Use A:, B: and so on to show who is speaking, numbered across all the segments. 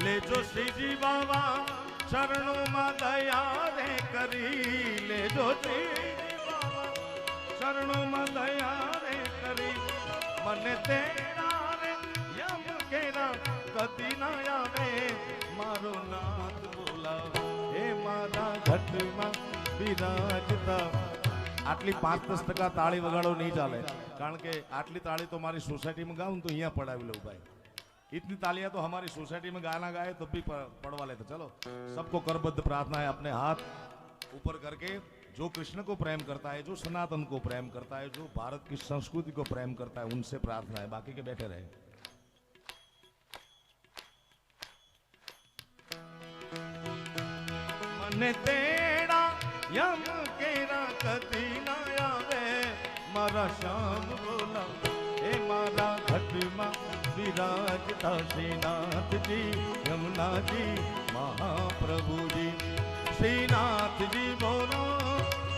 A: લેજો શ્રીજી બાબા શરણોમાં દયા રે કરી, લેજો શ્રીજી બાબા શરણોમાં દયા રે કરી, મને તેરા રે યમ કેરા કદી ના આવે, મારો નાથ બોલાવે હે મારા ઘટમાં બિરાજતા. આટલી 5-10% તાળી વગાડો નહીં ચાલે, કારણ કે આટલી તાળી તો મારી સોસાયટીમાં ગાઉં તો અહીંયા પડાવી લઉં ભાઈ. इतनी तालियां तो हमारी सोसाइटी में गाना गाए तो भी पढ़वा लेते. चलो सबको करबद्ध प्रार्थना है, अपने हाथ ऊपर करके जो कृष्ण को प्रेम करता है, जो सनातन को प्रेम करता है, जो भारत की संस्कृति को प्रेम करता है, उनसे प्रार्थना है, बाकी के बैठे रहे. मने तेरा यम केरा कदी ना आवे, मारा श्याम बोला हे मारा घटमा विराजता श्रीनाथजी यमुनाजी महाप्रभुजी. श्रीनाथजी बोलो,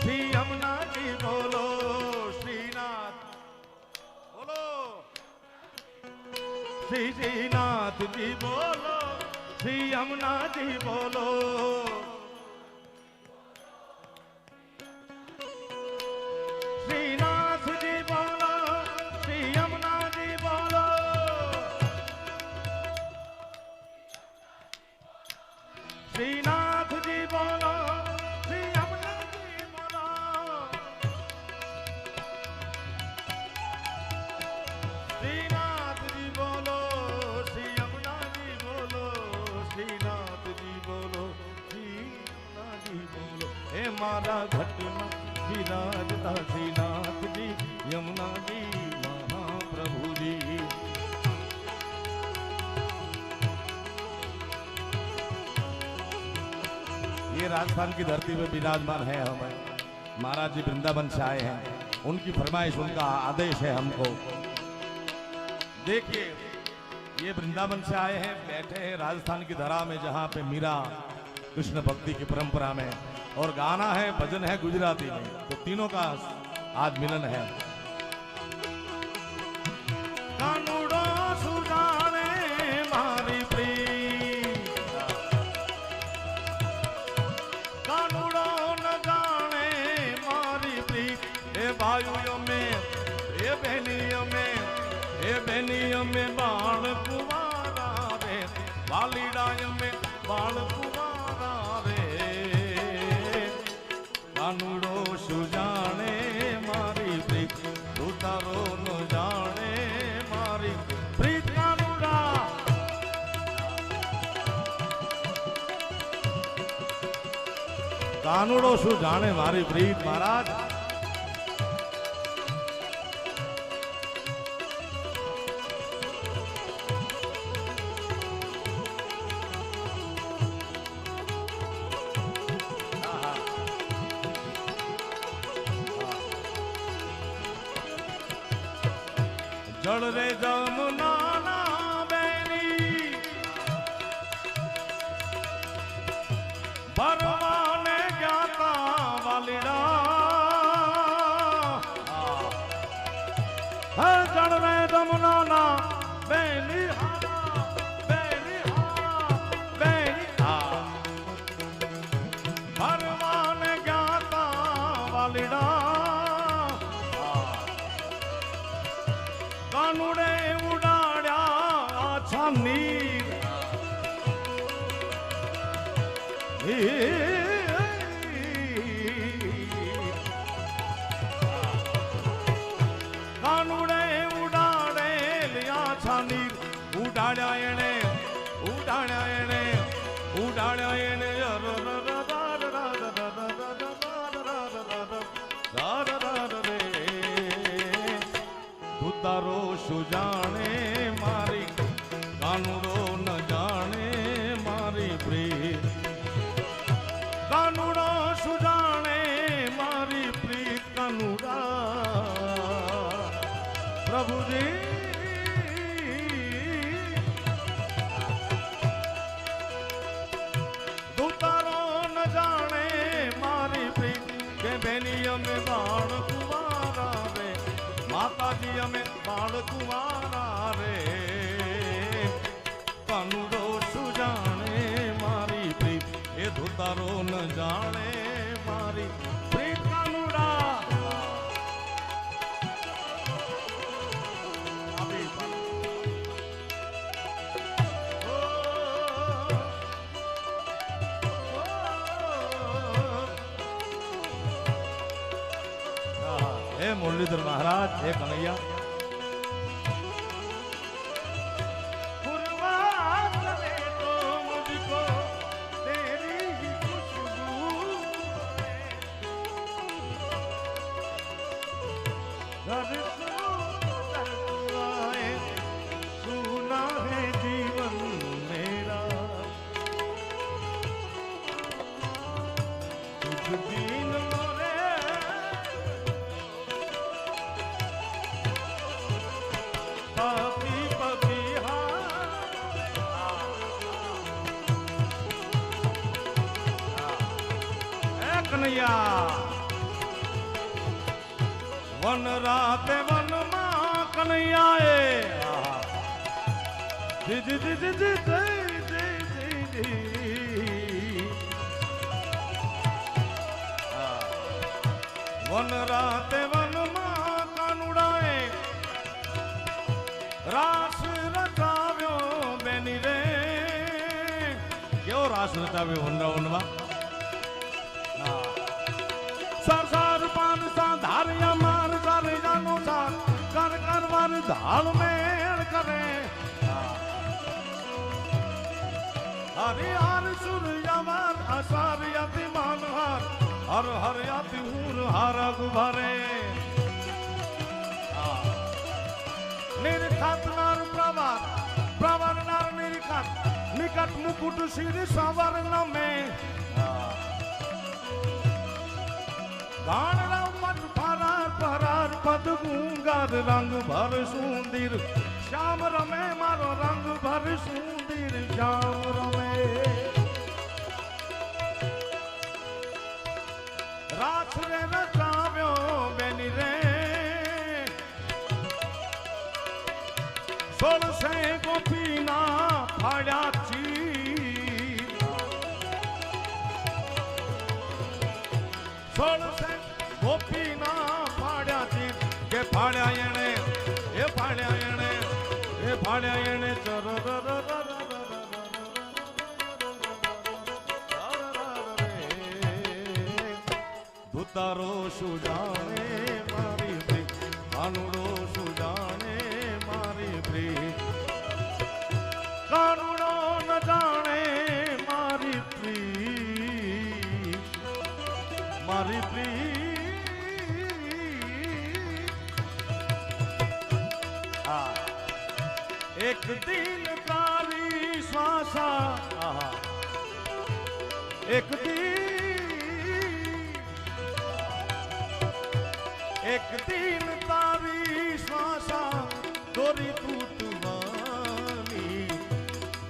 A: श्री यमुनाजी बोलो, श्रीनाथ बोलो, श्री श्रीनाथजी बोलो, श्री यमुनाजी बोलो. श्रीनाथजी बोलो, श्री यमुनाजी बोलो, श्रीनाथ जी बोलो, श्री यमुना जी बोलो. श्रीनाथ जी बोलो, श्री यमुना जी बोलो, श्रीनाथ जी बोलो, श्री यमुना जी बोलो. हे मारा घटना विराजता श्रीनाथ जी यमुना जी महाप्रभु जी. ये राजस्थान की धरती पे विराजमान है. हम महाराज जी वृंदावन से आए हैं, उनकी फरमाइश, उनका आदेश है हमको. देखिए ये वृंदावन से आए हैं, बैठे हैं राजस्थान की धरा में, जहाँ पे मीरा कृष्ण भक्ति की परंपरा में, और गाना है, भजन है गुजराती में, तो तीनों का आज मिलन है. कानूडो सुजाने मारी प्रीत, कानूडो न जाने मारी प्रीत. हे भाइयों में, हे बहनियों में, हे बहनियों में बाण कुमारा रे, वालीडाय में बाण कुमारा रे. कानूडो सुजाने मारी प्रीत, उतारो न जाने मारी प्रीत. कानूडा कानूडो शू जाने मारी प्रीत. महाराज जल रे जमुना ना बेनी, परवाने ज्ञाता वालिडा. जल रे जमुना ना बेनी, बेनी बेनी, परवाने ज्ञाता वालिडा. कानूडे उडाड्या छानीर, कानूडे उडाडेल्या छानीर. उडाड्या येणे, उडाड्या येणे, उडाड्या येणे. तारो सुजाने मारी, कानूडो न जाने मारी प्रीत. कानूडो सुजाने मारी प्रीत. कानूडा प्रभु जी तू तारो न जाने मारी प्रीत. के बेनिया में बाण कुमारा रे, माताजी हमें बाण कुमारा रे. कानूडो सुजा मुरलीधर महाराज, हे कन्हैया। गुरुवार ने तो मुझको तेरी ही खुशबू घर आए, सुना है जीवन मेरा, तुझ बिन मोरे पापी पपीहा। कन्हैया वन राते वन मां कन्हैयाए, जी जी जी जी जी जी जी जी। वन राते वन मां कानुड़ाए, रास रचाव्यो बेनी रे। क्यों रास रचाव्यो वनरा वनमा? सर सर पान सा धारिया मार सारे जानो सार कर कर वर धाल मेल करे। हरि हर सूर्यवर असार यति मान हर हर यति हूर हर गुभरे। निरखत नार प्रवर प्रवर नार निरखत, निकट मुकुट सिर सवर्ण में। गान मत फरार फरार पद गूंगार, रंग भर सुंदर श्याम रमे मारो, रंग भर सुंदर श्याम रमे। रास रे रचाव्यो बेनी रे, सोल से गोपीना फाड़ा चीर, सोल से गोपीना फाड़ा चीर। के फाड़ा येने ए फाड़ा येने ए फाड़ा येने चर धुतारो सुजाने मारी प्री, कानुड़ो सुजाने मारी प्री, कानुड़ो न जाने मारी प्री, मारी प्री। एक दिन तारी श्वासा, एक दिन तारी श्वासा दोरी तूटवानी।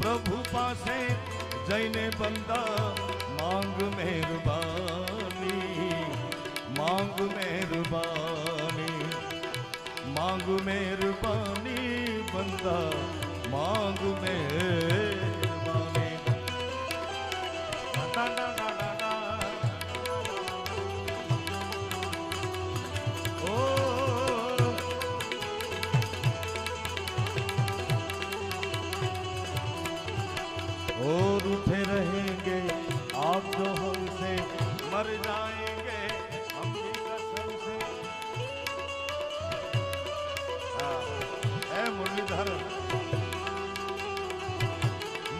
A: प्रभु पासे जैने बंदा मांग मेहरबानी, मांग मेहरबानी, मांग मेहरबानी बंदा मांग मेहरबानी। और उठे रहेंगे आप जो हमसे, मर जाएंगे हम भी कसम से। है मुरलीधर,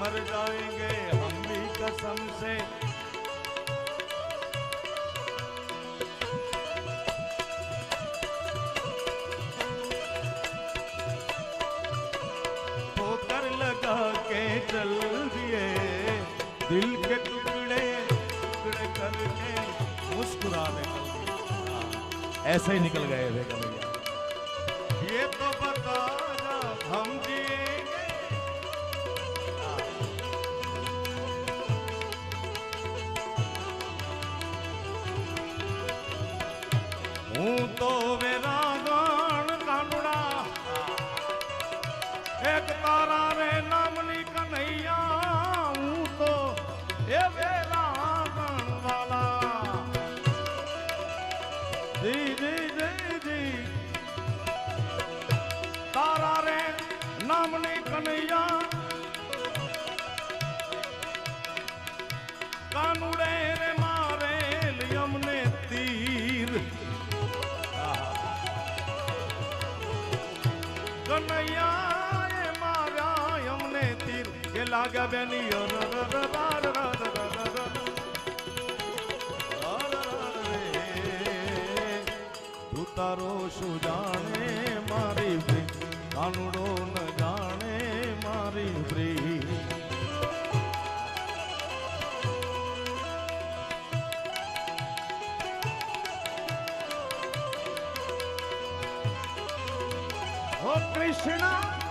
A: मर जाएंगे हम भी कसम से। ठोकर लगा के चल दिए, दिल के टुकड़े टुकड़े करके मुस्कुरा दे। ऐसे ही निकल गए थे कन्हैया। ये तो बता जा हम जिएंगे, हूँ तो मेरा गान कानुड़ा, एक तारा रे नामनी कन्हैया। हूँ तो ये मेरा गान वाला, जी जी जी जी। तारा रे नामनी कन्हैया, कानुड़े रे मारे लियम ने तीर। લાગે બેની તું તારો શું જાણે મારી પ્રી કાનુડો ન જાણે મારી પ્રી ઓ કૃષ્ણ